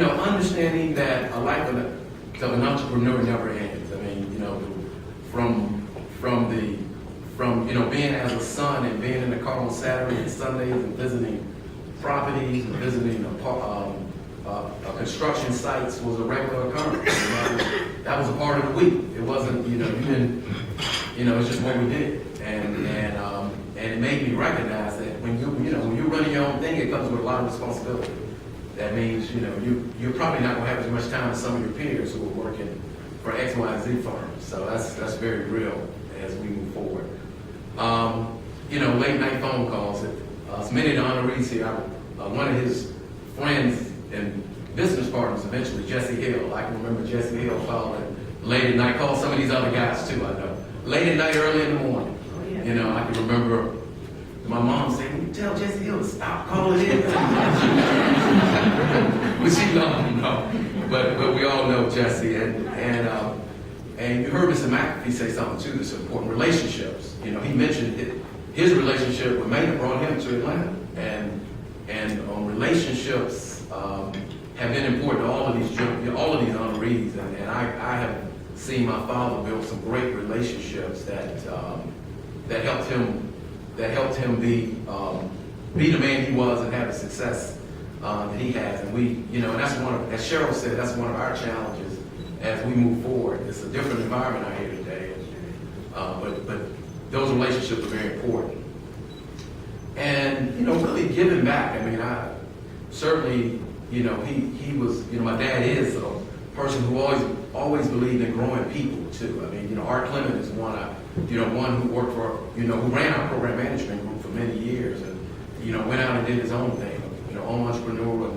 understanding that a life of an entrepreneur never ends. I mean, from being as a son and being in the car on Saturdays and Sundays and visiting properties and visiting construction sites was a regular occurrence. That was a part of the week. It wasn't, it's just what we did. And it made me recognize that when you're running your own thing, it comes with a lot of responsibility. That means, you're probably not going to have as much time as some of your peers who are working for X, Y, Z firms. So that's very real as we move forward. Late night phone calls. Many of the honorees here, one of his friends and business partners eventually, Jesse Hill. I can remember Jesse Hill calling late at night, called some of these other guys too, I know. Late at night, early in the morning. I can remember my mom saying, "Will you tell Jesse Hill to stop calling in?" But she loved but we all know Jesse. And you heard Mr. McAfee say something too that's important, relationships. He mentioned his relationship with Maynard brought him to Atlanta. And relationships have been important to all of these honorees. And I have seen my father build some great relationships that helped him be the man he was and have the success that he has. And and that's as Cheryl said, that's one of our challenges as we move forward. It's a different environment out here today, but those relationships are very important. And really giving back. I mean, I certainly, he was, my dad is a person who always believed in growing people too. I mean, Art Clement is one who worked for, who ran our program management group for many years, and went out and did his own thing, own entrepreneur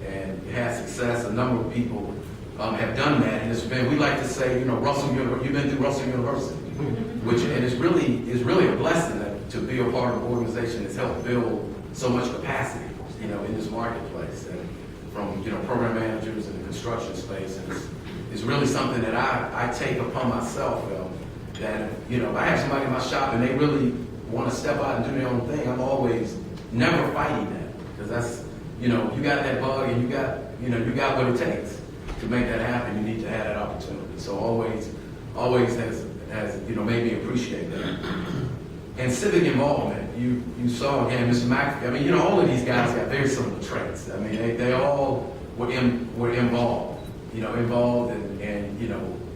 and had success. A number of people have done that, and it's been, we like to say, Russell, you've been through Russell University, and it's really a blessing to be a part of an organization that's helped build so much capacity, in this marketplace, and from program managers in the construction space, and it's really something that I take upon myself. That if I have somebody in my shop and they really want to step out and do their own thing, I'm always never fighting that, because that's you got that bug and you got what it takes to make that happen. You need to have that opportunity. So always has made me appreciate that. And civic involvement, you saw again, Mr. McAfee. I mean, all of these guys got very similar traits. I mean, they all were involved, and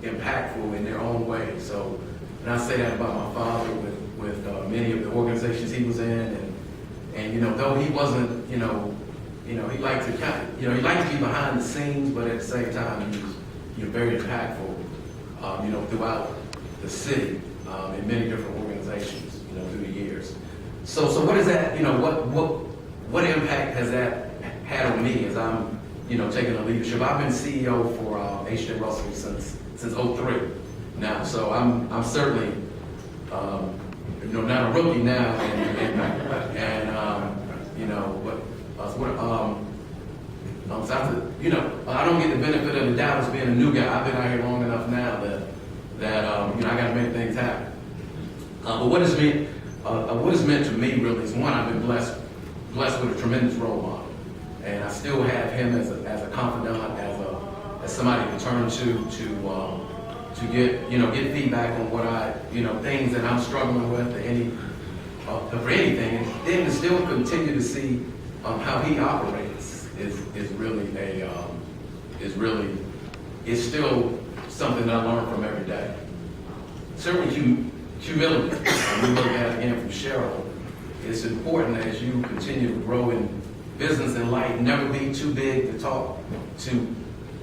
impactful in their own way. So, and I say that about my father with many of the organizations he was in, and though he wasn't, he liked to he liked to be behind the scenes, but at the same time, he was very impactful, throughout the city, in many different organizations, through the years. So what is that? What impact has that had on me as I'm, taking a leadership? I've been CEO for HJRussell since '03 now. So I'm certainly, not a rookie now, I don't get the benefit of the doubt as being a new guy. I've been out here long enough now that I got to make things happen. But what it's meant to me really is, one, I've been blessed with a tremendous role model, and I still have him as a confidant, as somebody to turn to get feedback on what things that I'm struggling with, for anything, and then to still continue to see how he operates is still something that I learn from every day. Certainly humility. We look at it again from Cheryl. It's important as you continue to grow in business and life, never be too big to talk to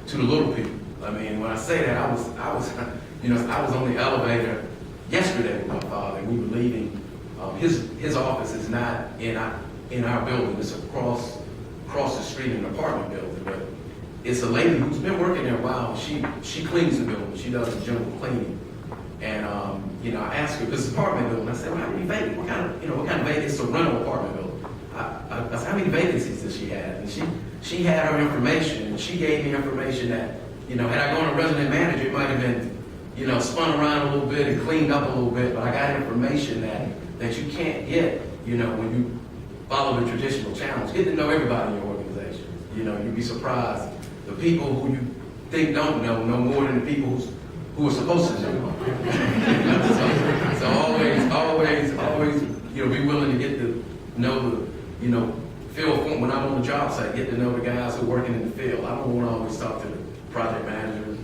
the little people. I mean, when I say that, I was on the elevator yesterday with my father, and we were leaving. His office is not in our building. It's across the street in an apartment building, but it's a lady who's been working there a while. She cleans the building. She does the general cleaning. And I asked her, this is an apartment building. I said, well, how many vacancies? What kind of vacancies? It's a rental apartment building. I said, how many vacancies does she have? And she had her information, and she gave me information that, had I gone to resident manager, it might have been, spun around a little bit and cleaned up a little bit. But I got information that you can't get, when you follow the traditional channels. Get to know everybody in your organization. You'd be surprised the people who you think don't know more than the people who are supposed to know. So always, you know, be willing to get to know the, you know, field when I'm on the job site, get to know the guys who are working in the field. I don't want to always talk to the project managers